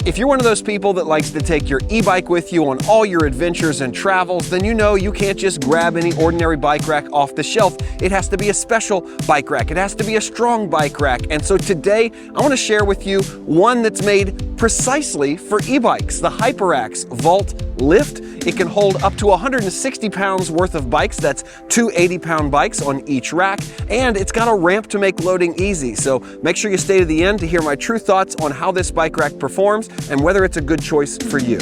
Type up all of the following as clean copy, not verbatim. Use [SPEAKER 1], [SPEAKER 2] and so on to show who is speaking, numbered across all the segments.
[SPEAKER 1] If you're one of those people that likes to take your e-bike with you on all your adventures and travels, then you know you can't just grab any ordinary bike rack off the shelf. It has to be a special bike rack. It has to be a strong bike rack. And so today, I want to share with you one that's made precisely for e-bikes, the Hyperax Volt Lift. It can hold up to 160 pounds worth of bikes. That's two 80-pound bikes on each rack. And it's got a ramp to make loading easy. So make sure you stay to the end to hear my true thoughts on how this bike rack performs and whether it's a good choice for you.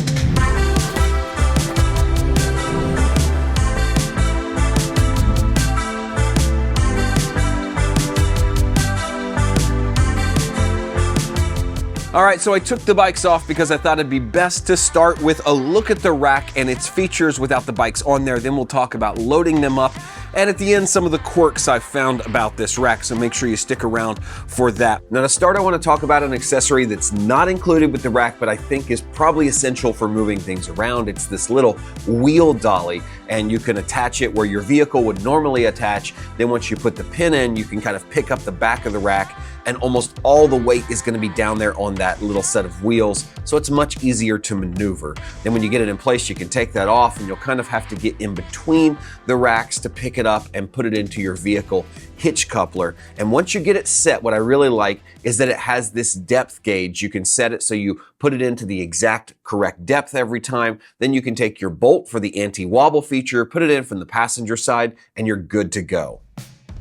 [SPEAKER 1] All right, so I took the bikes off because I thought it'd be best to start with a look at the rack and its features without the bikes on there. Then we'll talk about loading them up. And at the end, some of the quirks I've found about this rack, so make sure you stick around for that. Now to start, I want to talk about an accessory that's not included with the rack, but I think is probably essential for moving things around. It's this little wheel dolly, and you can attach it where your vehicle would normally attach. Then once you put the pin in, you can kind of pick up the back of the rack, and almost all the weight is going to be down there on that little set of wheels, so it's much easier to maneuver. Then when you get it in place, you can take that off, and you'll kind of have to get in between the racks to pick it up and put it into your vehicle hitch coupler. And once you get it set, what I really like is that it has this depth gauge. You can set it so you put it into the exact correct depth every time. Then you can take your bolt for the anti-wobble feature, put it in from the passenger side, and you're good to go.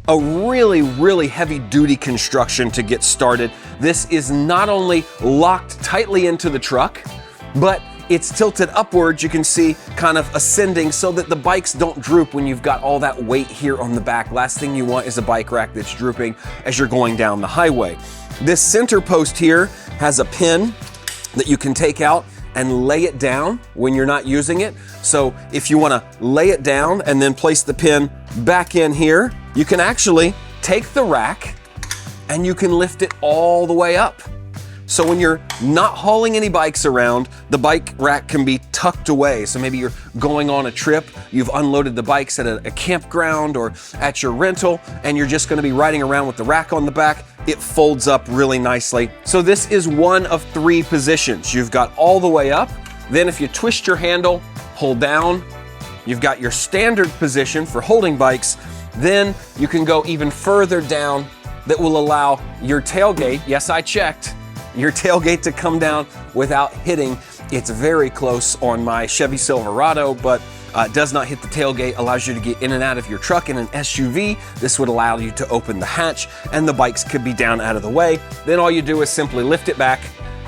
[SPEAKER 1] A really heavy duty construction to get started. This is not only locked tightly into the truck, but it's tilted upwards, you can see, kind of ascending so that the bikes don't droop when you've got all that weight here on the back. Last thing you want is a bike rack that's drooping as you're going down the highway. This center post here has a pin that you can take out and lay it down when you're not using it. So if you want to lay it down and then place the pin back in here, you can actually take the rack and you can lift it all the way up. So when you're not hauling any bikes around, the bike rack can be tucked away. So maybe you're going on a trip, you've unloaded the bikes at a campground or at your rental, and you're just gonna be riding around with the rack on the back. It folds up really nicely. So this is one of three positions. You've got all the way up, then if you twist your handle, hold down, you've got your standard position for holding bikes, then you can go even further down that will allow your tailgate, yes, I checked, your tailgate to come down without hitting. It's very close on my Chevy Silverado, but does not hit the tailgate, allows you to get in and out of your truck. In an SUV, this would allow you to open the hatch and the bikes could be down out of the way. Then all you do is simply lift it back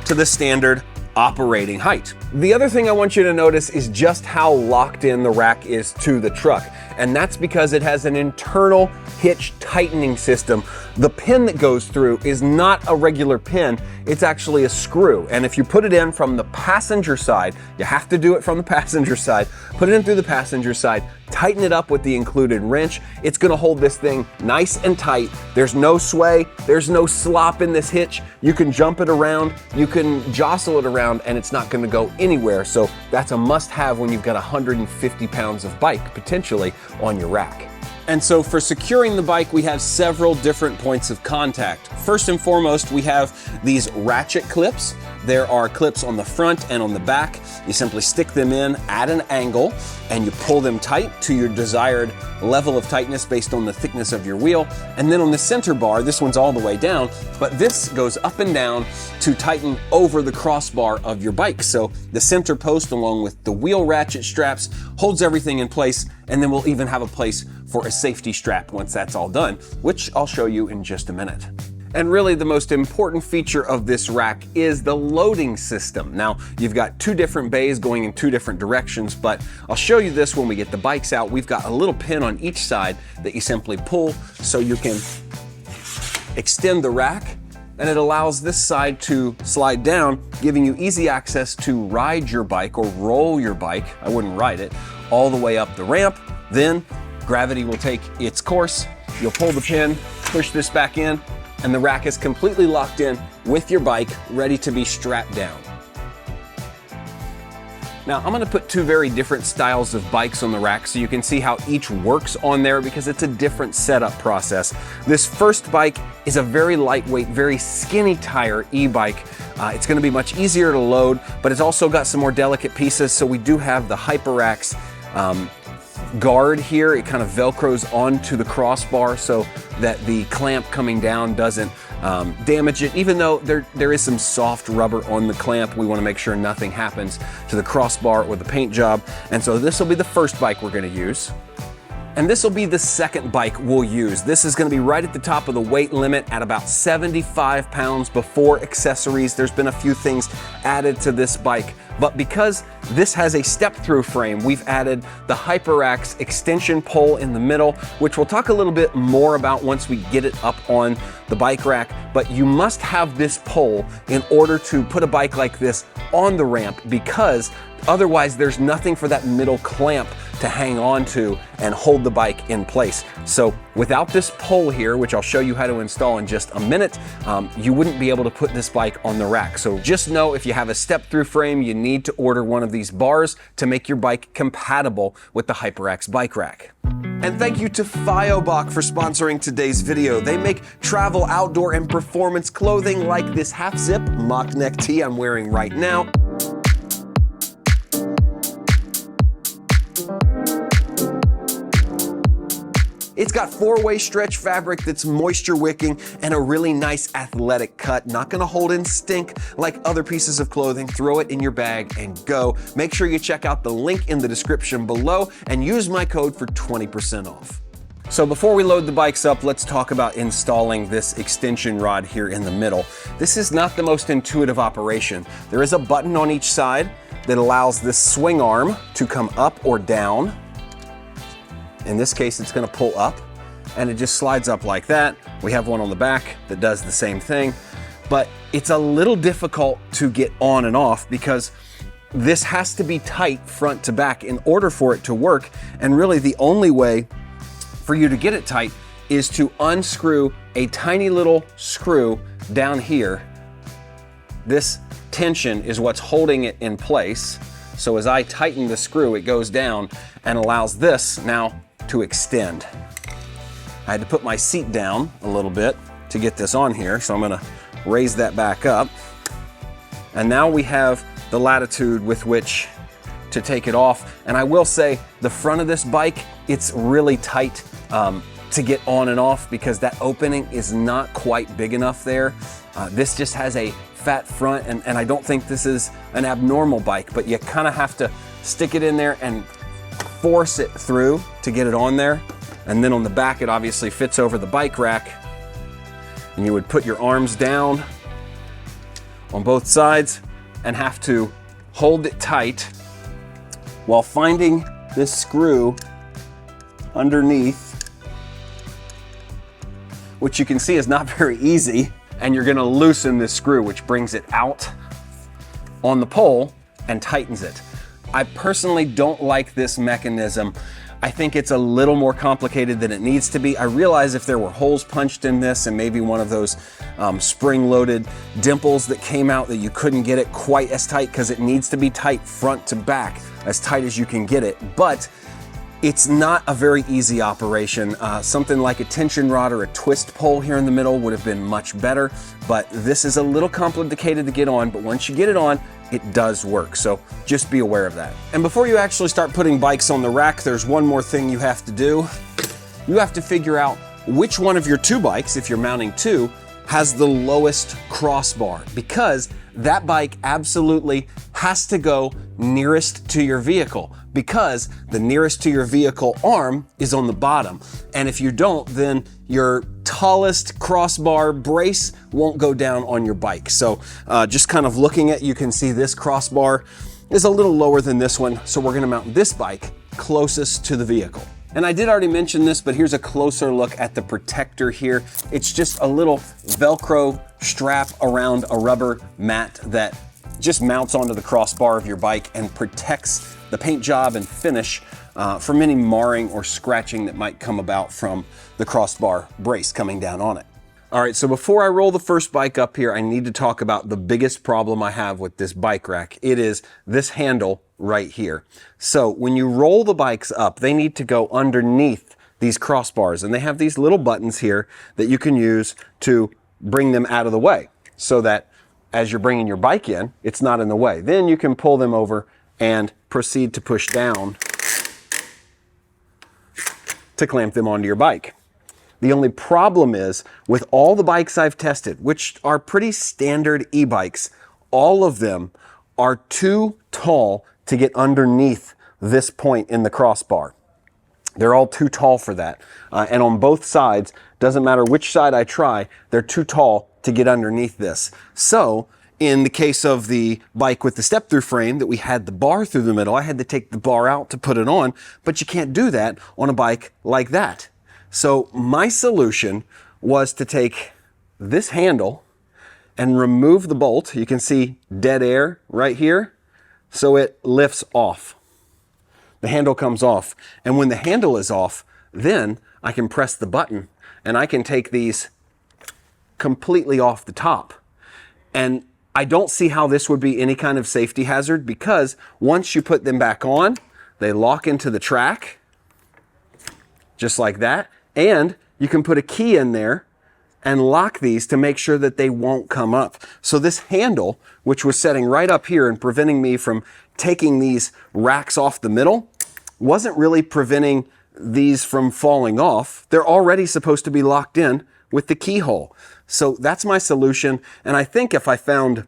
[SPEAKER 1] to the standard operating height. The other thing I want you to notice is just how locked in the rack is to the truck. And that's because it has an internal hitch tightening system. The pin that goes through is not a regular pin, it's actually a screw. And if you put it in from the passenger side, you have to do it from the passenger side, put it in through the passenger side, tighten it up with the included wrench, it's gonna hold this thing nice and tight. There's no sway, there's no slop in this hitch. You can jump it around, you can jostle it around, and it's not gonna go anywhere. So that's a must-have when you've got 150 pounds of bike potentially on your rack. And so for securing the bike, we have several different points of contact. First and foremost, we have these ratchet clips. There are clips on the front and on the back. You simply stick them in at an angle and you pull them tight to your desired level of tightness based on the thickness of your wheel. And then on the center bar, this one's all the way down, but this goes up and down to tighten over the crossbar of your bike. So the center post along with the wheel ratchet straps holds everything in place, and then we'll even have a place for a safety strap once that's all done, which I'll show you in just a minute. And really the most important feature of this rack is the loading system. Now, you've got two different bays going in two different directions, but I'll show you this when we get the bikes out. We've got a little pin on each side that you simply pull so you can extend the rack, and it allows this side to slide down, giving you easy access to ride your bike or roll your bike, I wouldn't ride it, all the way up the ramp. Then gravity will take its course. You'll pull the pin, push this back in, and the rack is completely locked in with your bike, ready to be strapped down. Now, I'm gonna put two very different styles of bikes on the rack so you can see how each works on there because it's a different setup process. This first bike is a very lightweight, very skinny tire e-bike. It's gonna be much easier to load, but it's also got some more delicate pieces. So we do have the Hyperax guard here. It kind of velcros onto the crossbar so that the clamp coming down doesn't damage it. Even though there is some soft rubber on the clamp, we want to make sure nothing happens to the crossbar or the paint job. And so this will be the first bike we're going to use. And this will be the second bike we'll use. This is going to be right at the top of the weight limit at about 75 pounds before accessories. There's been a few things added to this bike, but because this has a step-through frame, we've added the Hyperax extension pole in the middle, which we'll talk a little bit more about once we get it up on the bike rack. But you must have this pole in order to put a bike like this on the ramp, because otherwise there's nothing for that middle clamp to hang on to and hold the bike in place. So without this pole here, which I'll show you how to install in just a minute, you wouldn't be able to put this bike on the rack. So just know if you have a step-through frame, you need to order one of these bars to make your bike compatible with the Hyperax bike rack. And thank you to Fioboc for sponsoring today's video. They make travel, outdoor, and performance clothing like this half-zip mock neck tee I'm wearing right now. It's got 4-way stretch fabric that's moisture wicking and a really nice athletic cut. Not gonna hold in stink like other pieces of clothing. Throw it in your bag and go. Make sure you check out the link in the description below and use my code for 20% off. So before we load the bikes up, let's talk about installing this extension rod here in the middle. This is not the most intuitive operation. There is a button on each side that allows this swing arm to come up or down. In this case, it's gonna pull up and it just slides up like that. We have one on the back that does the same thing, but it's a little difficult to get on and off because this has to be tight front to back in order for it to work. And really the only way for you to get it tight is to unscrew a tiny little screw down here. This tension is what's holding it in place. So as I tighten the screw, it goes down and allows this now to extend. I had to put my seat down a little bit to get this on here, so I'm gonna raise that back up. And now we have the latitude with which to take it off. And I will say, the front of this bike, it's really tight to get on and off because that opening is not quite big enough there. This just has a fat front, and I don't think this is an abnormal bike, but you kind of have to stick it in there and force it through to get it on there. And then on the back, it obviously fits over the bike rack. And you would put your arms down on both sides and have to hold it tight while finding this screw underneath, which you can see is not very easy. And you're gonna loosen this screw, which brings it out on the pole and tightens it. I personally don't like this mechanism. I think it's a little more complicated than it needs to be. I realize if there were holes punched in this and maybe one of those spring-loaded dimples that came out, that you couldn't get it quite as tight because it needs to be tight front to back, as tight as you can get it. But it's not a very easy operation. Something like a tension rod or a twist pole here in the middle would have been much better, but this is a little complicated to get on, but once you get it on, it does work, so just be aware of that. And before you actually start putting bikes on the rack, there's one more thing you have to do. You have to figure out which one of your two bikes, if you're mounting two, has the lowest crossbar, because that bike absolutely has to go nearest to your vehicle, because the nearest to your vehicle arm is on the bottom. And if you don't, then your tallest crossbar brace won't go down on your bike. So just kind of looking at, you can see this crossbar is a little lower than this one. So we're gonna mount this bike closest to the vehicle. And I did already mention this, but here's a closer look at the protector here. It's just a little Velcro strap around a rubber mat that just mounts onto the crossbar of your bike and protects the paint job and finish from any marring or scratching that might come about from the crossbar brace coming down on it. All right, so before I roll the first bike up here, I need to talk about the biggest problem I have with this bike rack. It is this handle right here. So when you roll the bikes up, they need to go underneath these crossbars, and they have these little buttons here that you can use to bring them out of the way so that as you're bringing your bike in, it's not in the way. Then you can pull them over and proceed to push down to clamp them onto your bike. The only problem is, with all the bikes I've tested, which are pretty standard e-bikes, all of them are too tall to get underneath this point in the crossbar. They're all too tall for that. And on both sides, doesn't matter which side I try, they're too tall to get underneath this. So, in the case of the bike with the step-through frame that we had the bar through the middle, I had to take the bar out to put it on, but you can't do that on a bike like that. So my solution was to take this handle and remove the bolt. You can see dead air right here, so it lifts off. The handle comes off, and when the handle is off, then I can press the button and I can take these completely off the top. And I don't see how this would be any kind of safety hazard, because once you put them back on, they lock into the track, just like that. And you can put a key in there and lock these to make sure that they won't come up. So this handle, which was setting right up here and preventing me from taking these racks off the middle, wasn't really preventing these from falling off. They're already supposed to be locked in with the keyhole. So that's my solution. And I think if I found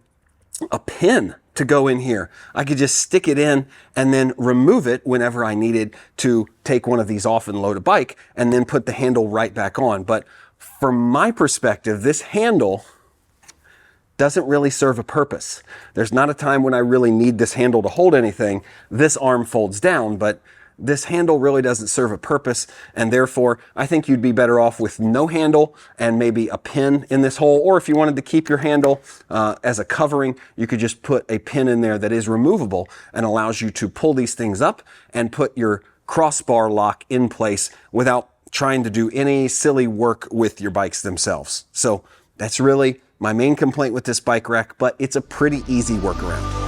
[SPEAKER 1] a pin to go in here, I could just stick it in and then remove it whenever I needed to take one of these off and load a bike, and then put the handle right back on. But from my perspective, this handle doesn't really serve a purpose. There's not a time when I really need this handle to hold anything. This arm folds down, but this handle really doesn't serve a purpose, and therefore I think you'd be better off with no handle and maybe a pin in this hole. Or if you wanted to keep your handle as a covering, you could just put a pin in there that is removable and allows you to pull these things up and put your crossbar lock in place without trying to do any silly work with your bikes themselves. So that's really my main complaint with this bike rack, but it's a pretty easy workaround.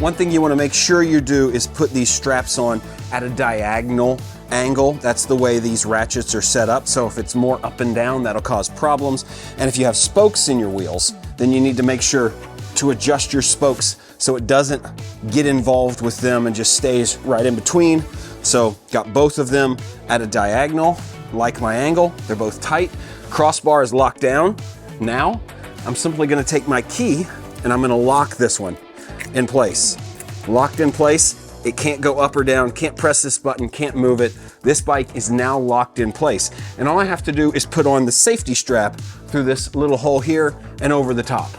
[SPEAKER 1] One thing you want to make sure you do is put these straps on at a diagonal angle. That's the way these ratchets are set up. So if it's more up and down, that'll cause problems. And if you have spokes in your wheels, then you need to make sure to adjust your spokes so it doesn't get involved with them and just stays right in between. So got both of them at a diagonal, like my angle. They're both tight. Crossbar is locked down. Now I'm simply going to take my key and I'm going to lock this one in place. Locked in place. It can't go up or down, can't press this button, can't move it. This bike is now locked in place. And all I have to do is put on the safety strap through this little hole here and over the top.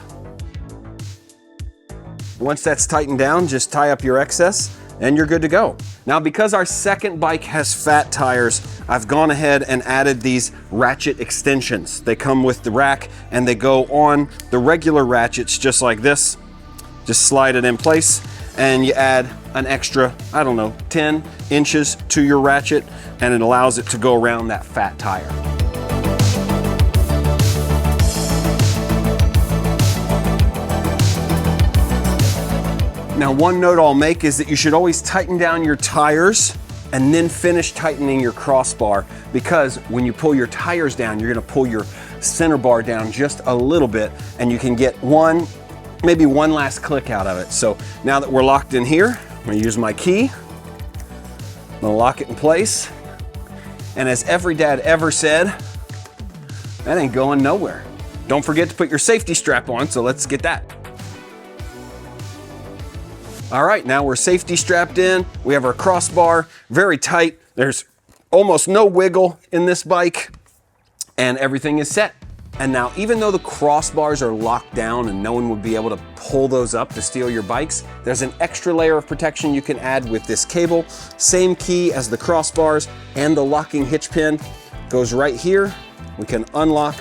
[SPEAKER 1] Once that's tightened down, just tie up your excess and you're good to go. Now, because our second bike has fat tires, I've gone ahead and added these ratchet extensions. They come with the rack and they go on the regular ratchets just like this. Just slide it in place and you add an extra, 10 inches to your ratchet, and it allows it to go around that fat tire. Now, one note I'll make is that you should always tighten down your tires and then finish tightening your crossbar, because when you pull your tires down, you're gonna pull your center bar down just a little bit and you can get maybe one last click out of it. So now that we're locked in here, I'm gonna use my key. I'm gonna lock it in place. And as every dad ever said, that ain't going nowhere. Don't forget to put your safety strap on, so let's get that. All right, now we're safety strapped in. We have our crossbar, very tight. There's almost no wiggle in this bike, and everything is set. And now, even though the crossbars are locked down and no one would be able to pull those up to steal your bikes, there's an extra layer of protection you can add with this cable. Same key as the crossbars, and the locking hitch pin goes right here. We can unlock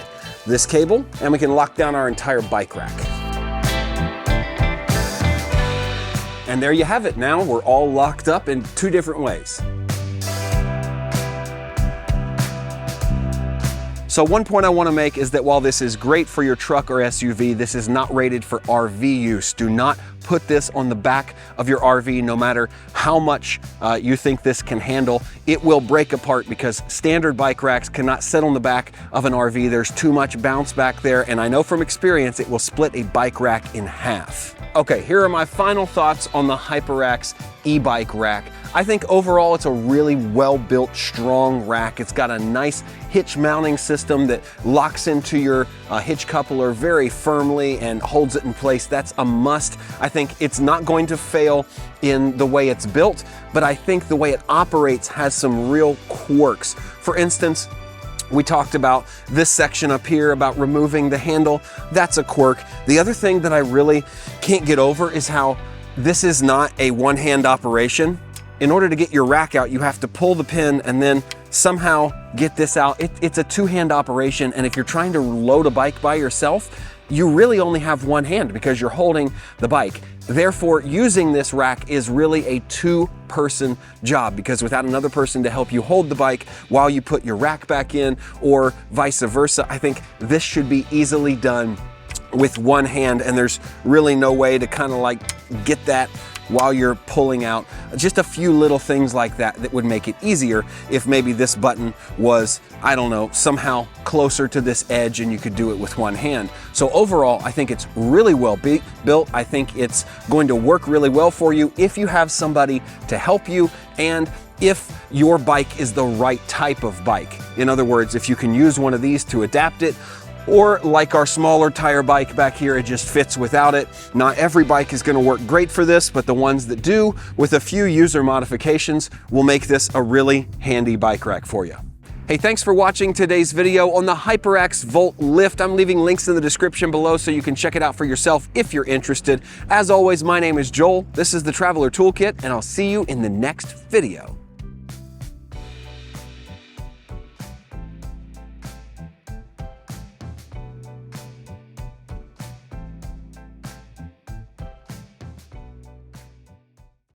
[SPEAKER 1] this cable and we can lock down our entire bike rack. And there you have it. Now we're all locked up in 2 different ways. So one point I want to make is that while this is great for your truck or SUV, this is not rated for RV use. Do not put this on the back of your RV, no matter how much you think this can handle. It will break apart because standard bike racks cannot sit on the back of an RV. There's too much bounce back there, and I know from experience it will split a bike rack in half. Okay, here are my final thoughts on the Hyperax e-bike rack. I think overall it's a really well-built, strong rack. It's got a nice hitch mounting system that locks into your hitch coupler very firmly and holds it in place. That's a must. I think it's not going to fail in the way it's built, but I think the way it operates has some real quirks. For instance, we talked about this section up here about removing the handle. That's a quirk. The other thing that I really can't get over is how this is not a one-hand operation. In order to get your rack out, you have to pull the pin and then somehow get this out. It's a 2-hand operation, and if you're trying to load a bike by yourself, you really only have one hand because you're holding the bike. Therefore, using this rack is really a 2-person job, because without another person to help you hold the bike while you put your rack back in, or vice versa, I think this should be easily done with one hand, and there's really no way to kind of like get that while you're pulling out. Just a few little things like that that would make it easier if maybe this button was, I don't know, somehow closer to this edge and you could do it with one hand. So overall, I think it's really well built. I think it's going to work really well for you if you have somebody to help you, and if your bike is the right type of bike. In other words, if you can use one of these to adapt it, or like our smaller tire bike back here, it just fits without it. Not every bike is going to work great for this, but the ones that do, with a few user modifications, will make this a really handy bike rack for you. Hey, thanks for watching today's video on the Hyperax Volt Lift. I'm leaving links in the description below so you can check it out for yourself if you're interested. As always, my name is Joel. This is the Traveler Toolkit, and I'll see you in the next video.